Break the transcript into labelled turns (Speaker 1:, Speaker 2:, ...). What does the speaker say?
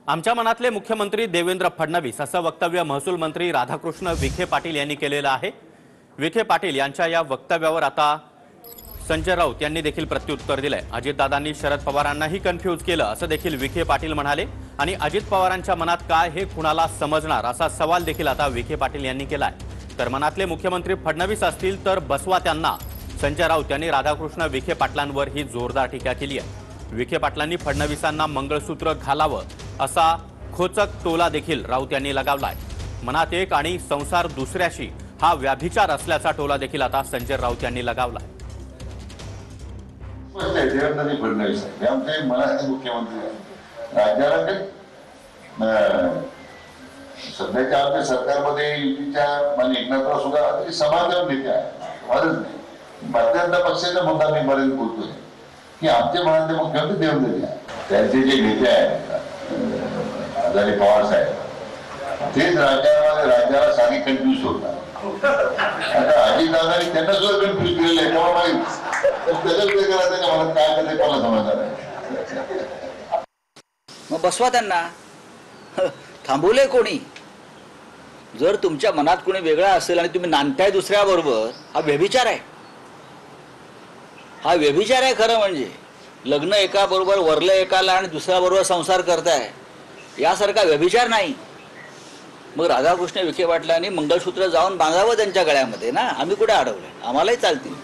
Speaker 1: आमच्या मनातले मुख्यमंत्री देवेंद्र फडणवीस असं वक्तव्य महसूल मंत्री राधाकृष्ण विखे पाटील यांनी केलेलं आहे। विखे पाटील यांच्या या वक्तव्यावर आता संजय राऊत यांनी देखील प्रत्युत्तर दिलंय। अजितदादांनी शरद पवारांनाही कन्फ्यूज केलं असं देखील विखे पाटील म्हणाले आणि अजित पवारांच्या मनात काय हे कुणाला समजणार असा सवाल देखील आता विखे पाटील यांनी केलाय। तर मनातले मुख्यमंत्री फडणवीस असतील तर बसवा त्यांना। संजय राऊत यांनी राधाकृष्ण विखे पाटलांवर ही जोरदार टीका केली आहे। विखे पाटलांनी फडणवीसांना मंगळसूत्र घालावं असा खोचक टोला देखील राऊत यांनी लगावलाय। मनात एक आणि संसार दुसऱ्याशी हा व्याभिचार असल्याचा टोला देखील आता संजय राऊत यांनी लगावलाय।
Speaker 2: देवेंद्र फडणवीस आमचे मनाचे मुख्यमंत्री राज्याला सध्याच्या आपल्या सरकारमध्ये युतीच्या म्हणजे एकनाथराव सुद्धा समाजवादी नेते आहे। वादच नाही, भारतीय जनता पक्षाचा मुद्दा मी बरेच बोलतोय की आमचे मनातले मुख्यमंत्री देवेंद्र आहे। त्यांचे जे नेते आहेत आदरणीय पवार साहेब तेच राज्याला सारी कन्फ्यूज होतात। आता अजितदादांनी त्यांना सुद्धा कन्फ्यूज केलेलं आहे तेव्हा माहीत त्याच्या मनात काय करते कोणाला समजणार आहे।
Speaker 3: मग बसवा त्यांना, थांबवले कोणी? जर तुमच्या मनात कोणी वेगळा असेल आणि तुम्ही नांदताय दुसऱ्याबरोबर, हा व्यभिचार आहे। हा व्यभिचार आहे खरं म्हणजे। लग्न एका बरोबर वरलं एकाला आणि दुसऱ्या बरोबर संसार करताय, यासारखा व्यभिचार नाही। मग राधाकृष्ण विखे पाटलांनी मंगळसूत्र जाऊन बांधावं त्यांच्या गळ्यामध्ये ना, आम्ही कुठे अडवलंय? आम्हालाही चालतील।